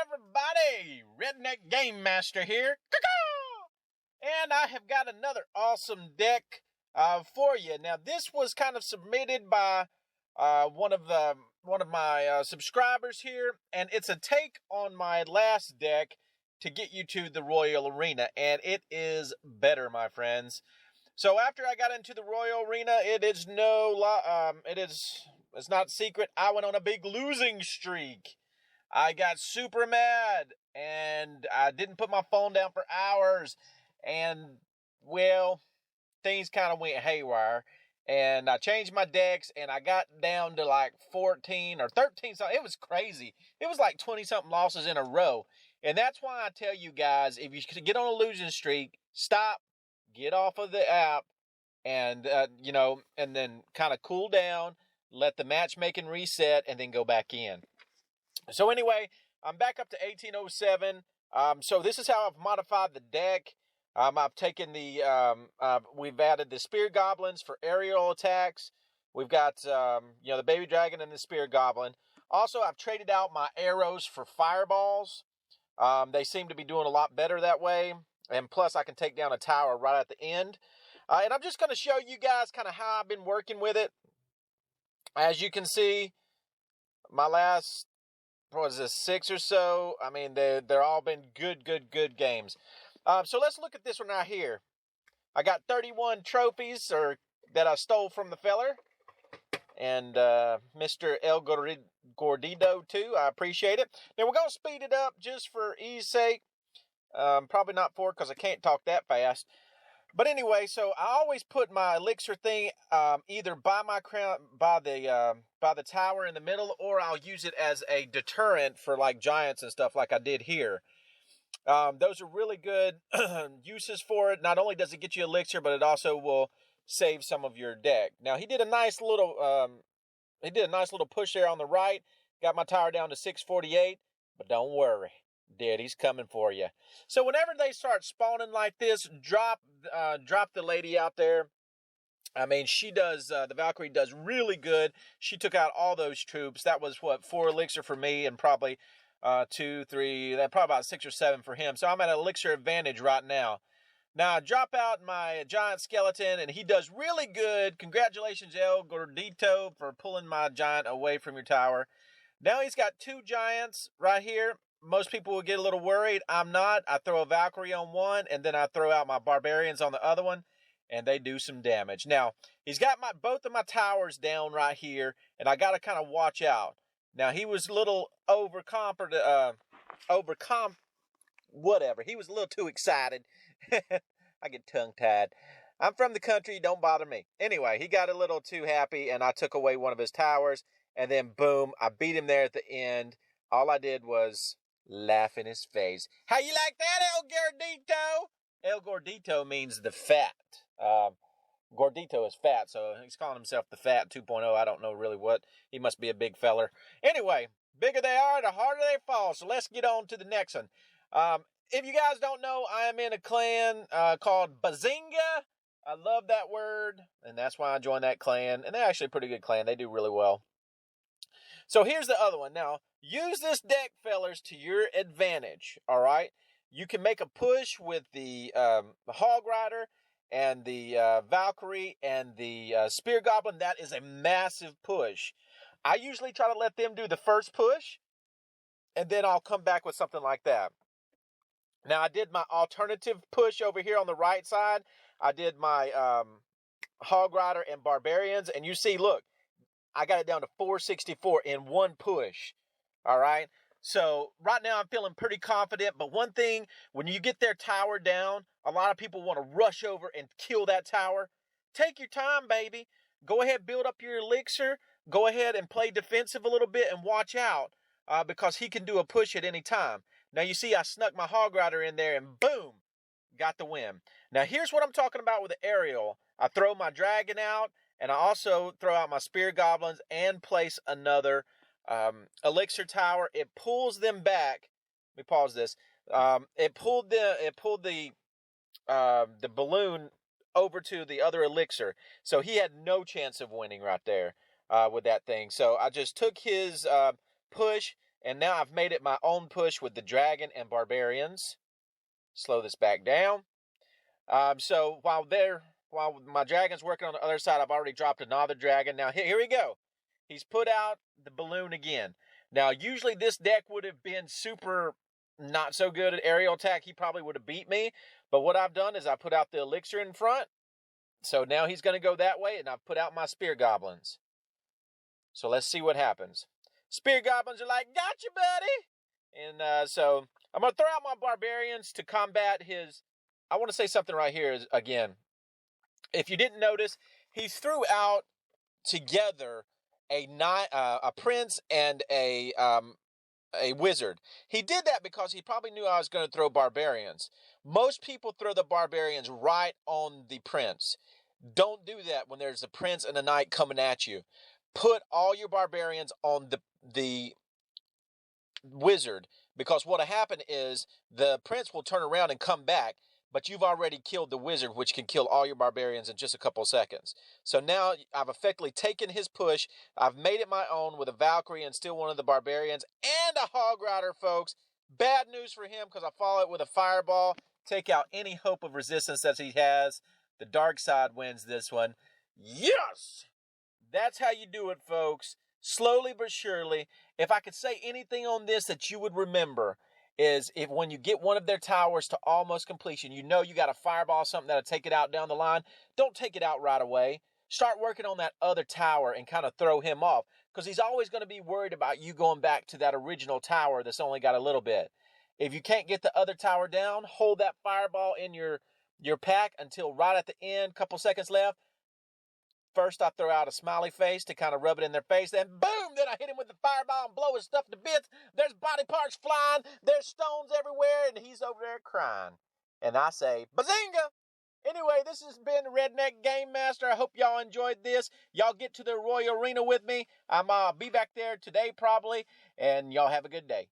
everybody? Redneck Game Master here. And I have got another awesome deck for you. Now, this was kind of submitted by one of my subscribers here, and it's a take on my last deck to get you to the Royal Arena, and it is better, my friends. So after I got into the Royal Arena, it's not secret, I went on a big losing streak. I got super mad, and I didn't put my phone down for hours, and, well, things kind of went haywire, and I changed my decks, and I got down to like 14 or 13 something. It was crazy. It was like 20-something losses in a row, and that's why I tell you guys, if you get on a losing streak, stop, get off of the app, and, and then kind of cool down, let the matchmaking reset, and then go back in. So anyway, I'm back up to 1807. So this is how I've modified the deck. I've taken we've added the Spear Goblins for aerial attacks. We've got, the Baby Dragon and the Spear Goblin. Also, I've traded out my arrows for fireballs. They seem to be doing a lot better that way. And plus, I can take down a tower right at the end. And I'm just going to show you guys kind of how I've been working with it. As you can see, my last, 6 or so? I mean, they're all been good games. So let's look at this one right here. I got 31 trophies that I stole from the feller. And Mr. El Gordito, too. I appreciate it. Now, we're going to speed it up just for ease sake. Probably not because I can't talk that fast. But anyway, so I always put my elixir thing either by my crown, by the tower in the middle, or I'll use it as a deterrent for like giants and stuff like I did here. Those are really good uses for it. Not only does it get you elixir, but it also will save some of your deck. Now, he did a nice little push there on the right. Got my tower down to 648, but don't worry. Daddy's coming for you. So whenever they start spawning like this, drop the lady out there. I mean, she does, the Valkyrie does really good. She took out all those troops. That was 4 elixir for me, and probably 2, 3, probably about 6 or 7 for him. So I'm at an elixir advantage right now. Now I drop out my giant skeleton, and he does really good. Congratulations, El Gordito, for pulling my giant away from your tower. Now he's got 2 giants right here. Most people will get a little worried. I'm not. I throw a Valkyrie on one, and then I throw out my barbarians on the other one, and they do some damage. Now, he's got both of my towers down right here, and I got to kind of watch out. Now, he was a little whatever. He was a little too excited. I get tongue-tied. I'm from the country. Don't bother me. Anyway, he got a little too happy, and I took away one of his towers, and then, boom, I beat him there at the end. All I did was laugh in his face. How you like that, El Gordito? El Gordito means the fat. Gordito is fat, so he's calling himself the Fat 2.0. I don't know really what. He must be a big feller. Anyway, bigger they are, the harder they fall. So let's get on to the next one. If you guys don't know, I am in a clan called Bazinga. I love that word, and that's why I joined that clan. And they're actually a pretty good clan. They do really well. So here's the other one. Now, use this deck, fellers, to your advantage, all right? You can make a push with the Hog Rider and the Valkyrie and the Spear Goblin. That is a massive push. I usually try to let them do the first push, and then I'll come back with something like that. Now, I did my alternative push over here on the right side. I did my Hog Rider and Barbarians, and you see, look, I got it down to 464 in one push, all right? So right now I'm feeling pretty confident, but one thing, when you get their tower down, a lot of people want to rush over and kill that tower. Take your time, baby. Go ahead, build up your elixir. Go ahead and play defensive a little bit and watch out because he can do a push at any time. Now you see I snuck my Hog Rider in there and boom, got the win. Now here's what I'm talking about with the aerial. I throw my dragon out, and I also throw out my Spear Goblins and place another elixir tower. It pulls them back. Let me pause this. It pulled the balloon over to the other elixir. So he had no chance of winning right there with that thing. So I just took his push And now I've made it my own push with the dragon and barbarians. Slow this back down. So while my dragon's working on the other side, I've already dropped another dragon. Now here we go. He's put out the balloon again. Now usually this deck would have been super not so good at aerial attack. He probably would have beat me. But what I've done is I put out the elixir in front. So now he's going to go that way, and I've put out my spear goblins. So let's see what happens. Spear goblins are like, gotcha, buddy. And so I'm going to throw out my barbarians to combat his... I want to say something right here again. If you didn't notice, he threw out together a prince and a wizard. He did that because he probably knew I was going to throw barbarians. Most people throw the barbarians right on the prince. Don't do that when there's a prince and a knight coming at you. Put all your barbarians on the wizard, because what'll happen is the prince will turn around and come back, but you've already killed the wizard, which can kill all your barbarians in just a couple seconds. So now I've effectively taken his push. I've made it my own with a Valkyrie and still one of the barbarians and a Hog Rider, folks. Bad news for him because I follow it with a Fireball. Take out any hope of resistance that he has. The dark side wins this one. Yes! That's how you do it, folks. Slowly but surely. If I could say anything on this that you would remember, is if when you get one of their towers to almost completion, you know you got a Fireball, something that'll take it out down the line. Don't take it out right away. Start working on that other tower and kind of throw him off, because he's always going to be worried about you going back to that original tower that's only got a little bit. If you can't get the other tower down, hold that Fireball in your pack until right at the end, couple seconds left. First, I throw out a smiley face to kind of rub it in their face. Then, boom, then I hit him with the Fireball and blow his stuff to bits. There's body parts flying. There's stones everywhere, and he's over there crying. And I say, bazinga! Anyway, this has been Redneck Game Master. I hope y'all enjoyed this. Y'all get to the Royal Arena with me. I'll be back there today probably, and y'all have a good day.